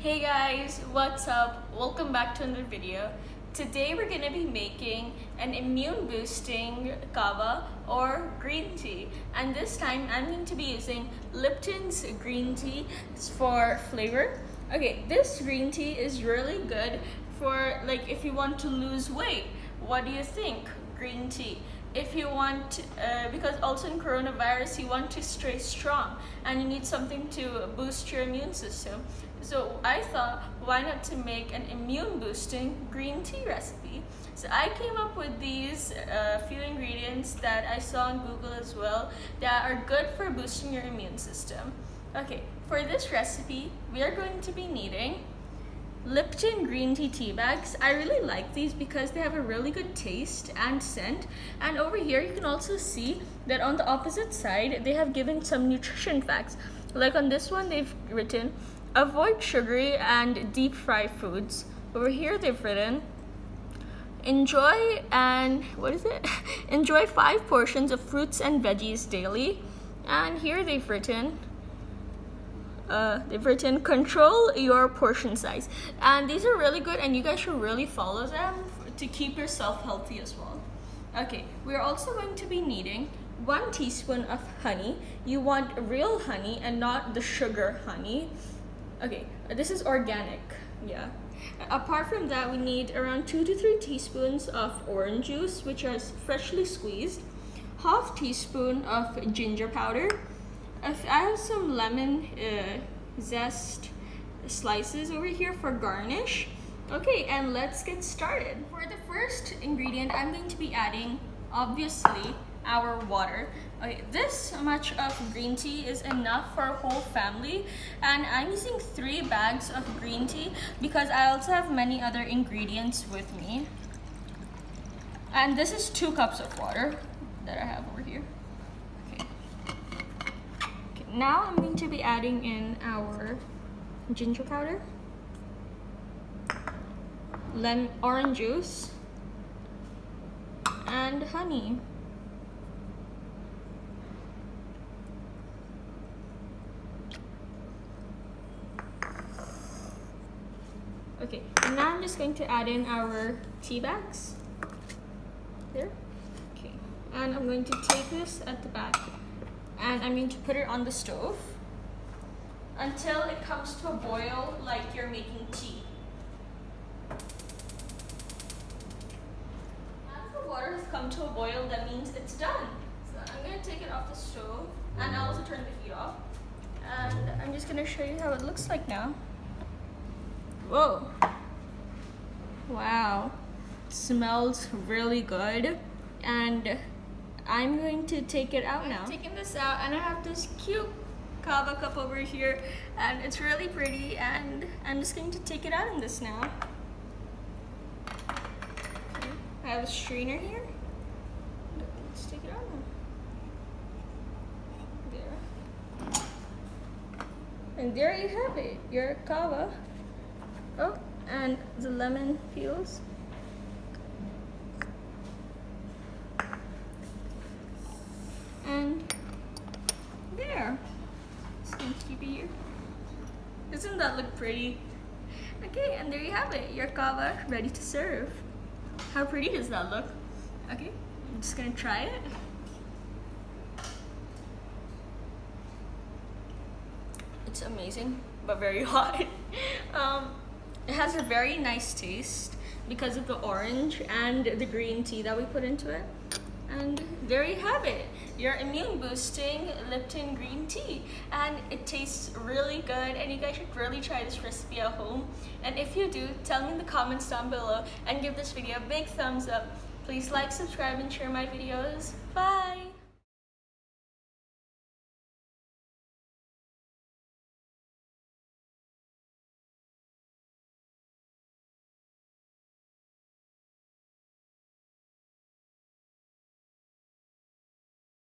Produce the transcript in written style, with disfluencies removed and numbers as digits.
Hey guys, what's up? Welcome back to another video. Today we're going to be making an immune boosting kava or green tea, and this time I'm going to be using Lipton's green tea for flavor. Okay, this green tea is really good for if you want to lose weight. What do you think? Green tea. If you want, because also in coronavirus you want to stay strong and you need something to boost your immune system. So I thought, why not to make an immune boosting green tea recipe? So I came up with these few ingredients that I saw on Google as well that are good for boosting your immune system. Okay, for this recipe we are going to be needing Lipton green tea bags. I really like these because they have a really good taste and scent. And over here you can also see that on the opposite side they have given some nutrition facts. Like on this one they've written, avoid sugary and deep fried foods. Over here they've written, enjoy 5 portions of fruits and veggies daily. And here they've written control your portion size. And these are really good and you guys should really follow them to keep yourself healthy as well. Okay, we're also going to be needing 1 teaspoon of honey. You want real honey and not the sugar honey. Okay, this is organic, yeah. Apart from that, we need around 2 to 3 teaspoons of orange juice, which is freshly squeezed, ½ teaspoon of ginger powder. I have some lemon zest slices over here for garnish. Okay, and let's get started. For the first ingredient, I'm going to be adding, obviously, our water. Okay, this much of green tea is enough for a whole family, and I'm using 3 bags of green tea because I also have many other ingredients with me. And this is 2 cups of water that I have over here. Okay. Now I'm going to be adding in our ginger powder, orange juice, and honey. Okay, and now I'm just going to add in our tea bags. There. Okay, and I'm going to take this at the back and I'm going to put it on the stove until it comes to a boil like you're making tea. As the water has come to a boil, that means it's done. So I'm going to take it off the stove and I'll also turn the heat off. And I'm just going to show you how it looks like now. Whoa. Wow. It smells really good. And I'm going to take it out now. I'm taking this out and I have this cute kava cup over here and it's really pretty, and I'm just going to take it out in this now. Okay. I have a strainer here. Let's take it out now. There. And there you have it, your kava. Oh, and the lemon peels. And there. Just going to keep it here. Doesn't that look pretty? Okay, and there you have it, your kava ready to serve. How pretty does that look? Okay, I'm just gonna try it. It's amazing, but very hot. It has a very nice taste because of the orange and the green tea that we put into it. And there you have it, your immune boosting Lipton green tea. And it tastes really good and you guys should really try this recipe at home. And if you do, tell me in the comments down below and give this video a big thumbs up. Please like, subscribe, and share my videos. Bye!